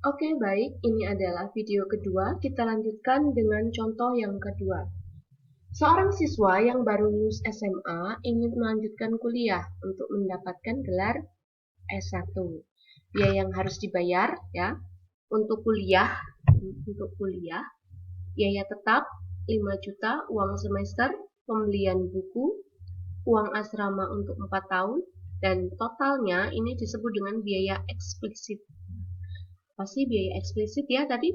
Oke, baik. Ini adalah video kedua. Kita lanjutkan dengan contoh yang kedua. Seorang siswa yang baru lulus SMA ingin melanjutkan kuliah untuk mendapatkan gelar S1. Biaya yang harus dibayar ya untuk kuliah, biaya tetap 5 juta, uang semester, pembelian buku, uang asrama untuk 4 tahun, dan totalnya ini disebut dengan biaya eksplisit. Pasti biaya eksplisit ya tadi?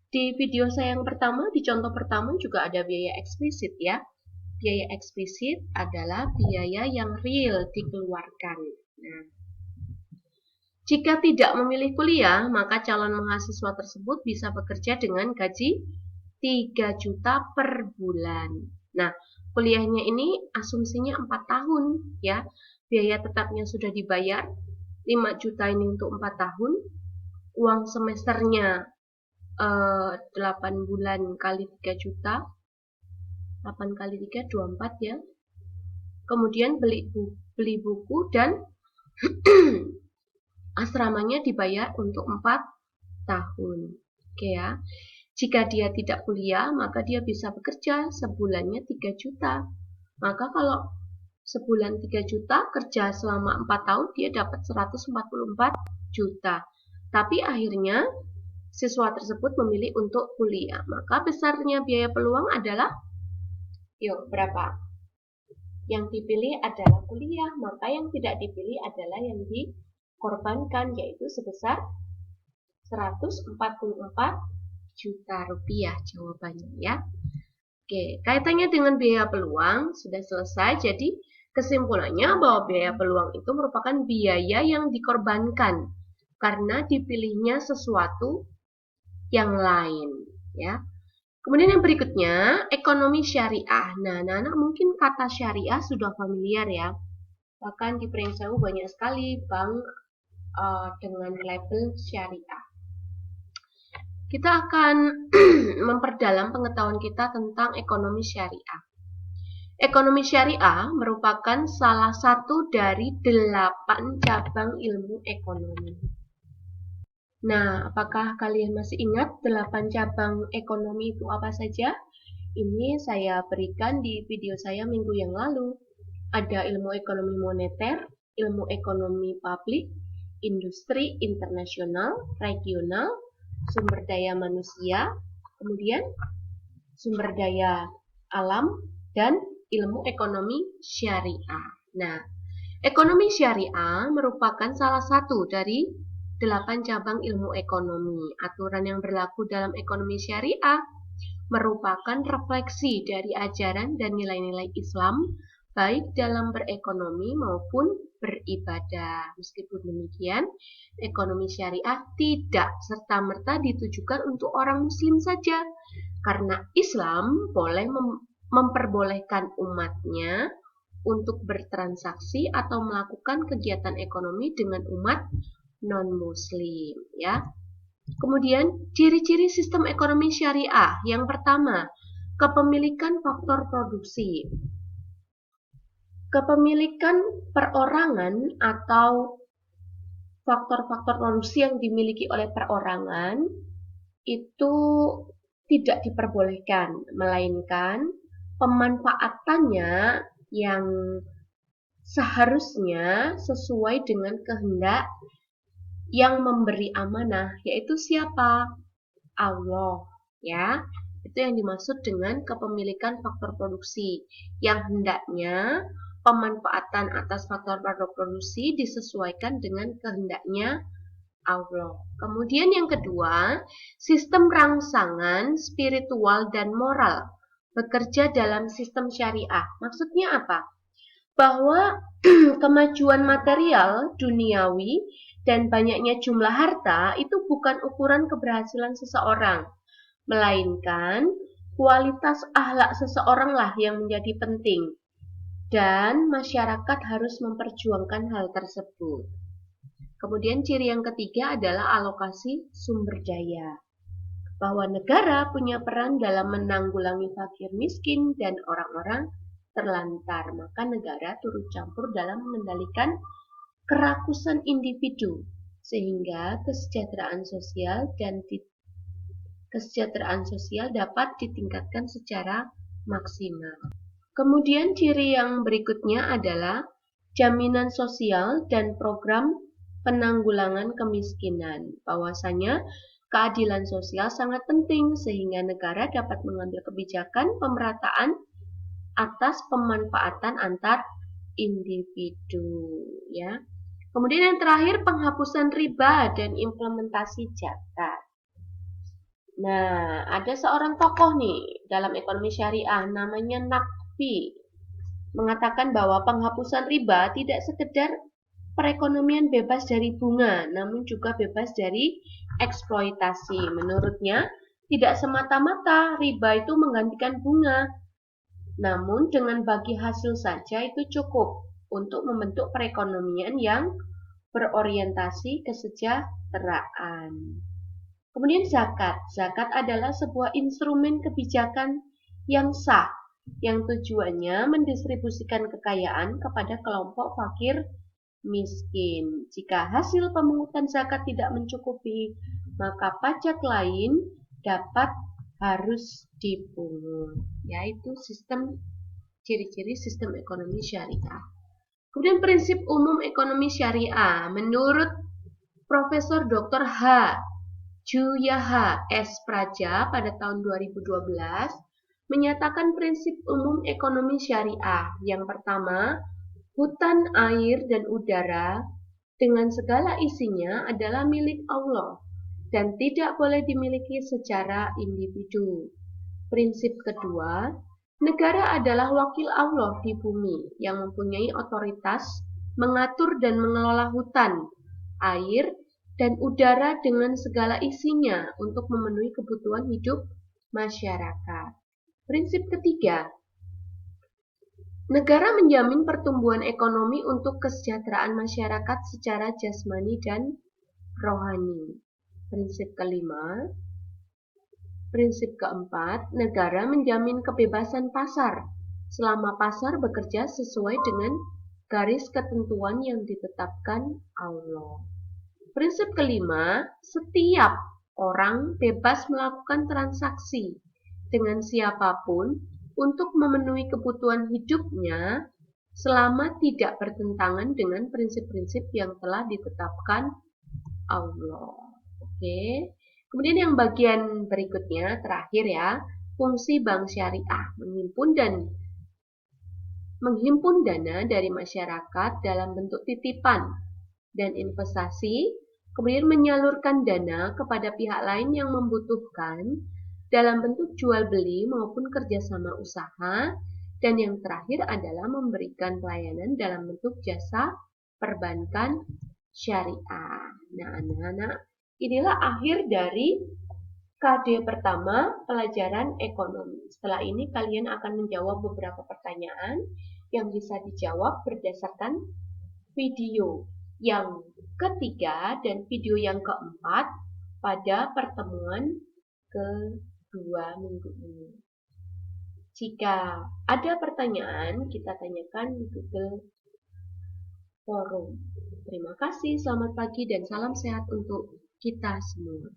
Di video saya yang pertama, di contoh pertama juga ada biaya eksplisit ya. Biaya eksplisit adalah biaya yang real dikeluarkan. Nah, jika tidak memilih kuliah, maka calon mahasiswa tersebut bisa bekerja dengan gaji 3 juta per bulan. Nah, kuliahnya ini asumsinya 4 tahun ya. Biaya tetapnya sudah dibayar, 5 juta ini untuk 4 tahun. Uang semesternya 8 bulan kali 3 juta. 8 kali 3, 24 ya. Kemudian beli buku dan asramanya dibayar untuk 4 tahun. Oke ya. Jika dia tidak kuliah, maka dia bisa bekerja sebulannya 3 juta. Maka kalau sebulan 3 juta, kerja selama 4 tahun, dia dapat 144 juta. Tapi akhirnya siswa tersebut memilih untuk kuliah. Maka besarnya biaya peluang adalah, yuk berapa? Yang dipilih adalah kuliah, maka yang tidak dipilih adalah yang dikorbankan, yaitu sebesar 144 juta rupiah jawabannya ya. Oke, kaitannya dengan biaya peluang sudah selesai. Jadi kesimpulannya bahwa biaya peluang itu merupakan biaya yang dikorbankan karena dipilihnya sesuatu yang lain ya. Kemudian yang berikutnya, ekonomi syariah. Nah, anak-anak mungkin kata syariah sudah familiar ya. Bahkan di Pringsewu banyak sekali bank dengan label syariah. Kita akan memperdalam pengetahuan kita tentang ekonomi syariah. Ekonomi syariah merupakan salah satu dari 8 cabang ilmu ekonomi. Nah, apakah kalian masih ingat 8 cabang ekonomi itu apa saja? Ini saya berikan di video saya minggu yang lalu. Ada ilmu ekonomi moneter, ilmu ekonomi publik, industri internasional, regional, sumber daya manusia, kemudian sumber daya alam, dan ilmu ekonomi syariah. Nah, ekonomi syariah merupakan salah satu dari 8 cabang ilmu ekonomi. Aturan yang berlaku dalam ekonomi syariah merupakan refleksi dari ajaran dan nilai-nilai Islam, baik dalam berekonomi maupun beribadah. Meskipun demikian, ekonomi syariah tidak serta-merta ditujukan untuk orang Muslim saja, karena Islam boleh memperbolehkan umatnya untuk bertransaksi atau melakukan kegiatan ekonomi dengan umat non-Muslim, ya. Kemudian, ciri-ciri sistem ekonomi syariah. Yang pertama, kepemilikan faktor produksi. Kepemilikan perorangan atau faktor-faktor produksi yang dimiliki oleh perorangan itu tidak diperbolehkan, melainkan pemanfaatannya yang seharusnya sesuai dengan kehendak yang memberi amanah, yaitu siapa? Allah, ya. Itu yang dimaksud dengan kepemilikan faktor produksi, yang hendaknya pemanfaatan atas faktor produksi disesuaikan dengan kehendaknya Allah. Kemudian yang kedua, sistem rangsangan spiritual dan moral bekerja dalam sistem syariah. Maksudnya apa? Bahwa kemajuan material duniawi dan banyaknya jumlah harta itu bukan ukuran keberhasilan seseorang, melainkan kualitas akhlak seseoranglah yang menjadi penting, dan masyarakat harus memperjuangkan hal tersebut. Kemudian ciri yang ketiga adalah alokasi sumber daya, bahwa negara punya peran dalam menanggulangi fakir miskin dan orang-orang terlantar, maka negara turut campur dalam mengendalikan kerakusan individu sehingga kesejahteraan sosial dapat ditingkatkan secara maksimal. Kemudian ciri yang berikutnya adalah jaminan sosial dan program penanggulangan kemiskinan. Bahwasanya keadilan sosial sangat penting sehingga negara dapat mengambil kebijakan pemerataan atas pemanfaatan antar individu, ya. Kemudian yang terakhir penghapusan riba dan implementasi zakat. Nah, ada seorang tokoh nih dalam ekonomi syariah namanya Naqfi mengatakan bahwa penghapusan riba tidak sekedar perekonomian bebas dari bunga, namun juga bebas dari eksploitasi. Menurutnya, tidak semata-mata riba itu menggantikan bunga, namun dengan bagi hasil saja itu cukup untuk membentuk perekonomian yang berorientasi kesejahteraan. Kemudian zakat. Zakat adalah sebuah instrumen kebijakan yang sah, yang tujuannya mendistribusikan kekayaan kepada kelompok fakir miskin. Jika hasil pemungutan zakat tidak mencukupi, maka pajak lain harus dipungut. Yaitu ciri-ciri sistem ekonomi syariah. Kemudian prinsip umum ekonomi syariah menurut Profesor Dr. H. Juyaha S. Praja pada tahun 2012 menyatakan prinsip umum ekonomi syariah. Yang pertama, hutan, air, dan udara dengan segala isinya adalah milik Allah dan tidak boleh dimiliki secara individu. Prinsip kedua, negara adalah wakil Allah di bumi yang mempunyai otoritas mengatur dan mengelola hutan, air, dan udara dengan segala isinya untuk memenuhi kebutuhan hidup masyarakat. Prinsip ketiga, negara menjamin pertumbuhan ekonomi untuk kesejahteraan masyarakat secara jasmani dan rohani. Prinsip keempat, negara menjamin kebebasan pasar selama pasar bekerja sesuai dengan garis ketentuan yang ditetapkan Allah. Prinsip kelima, setiap orang bebas melakukan transaksi dengan siapapun untuk memenuhi kebutuhan hidupnya selama tidak bertentangan dengan prinsip-prinsip yang telah ditetapkan Allah. Oke. Kemudian yang bagian berikutnya, terakhir ya, fungsi bank syariah, menghimpun dana dari masyarakat dalam bentuk titipan dan investasi, kemudian menyalurkan dana kepada pihak lain yang membutuhkan dalam bentuk jual beli maupun kerjasama usaha, dan yang terakhir adalah memberikan pelayanan dalam bentuk jasa perbankan syariah. Nah, anak-anak, inilah akhir dari KD pertama pelajaran ekonomi. Setelah ini kalian akan menjawab beberapa pertanyaan yang bisa dijawab berdasarkan video yang ketiga dan video yang keempat pada pertemuan kedua minggu ini. Jika ada pertanyaan, kita tanyakan di Google Forum. Terima kasih, selamat pagi dan salam sehat untuk kita semua.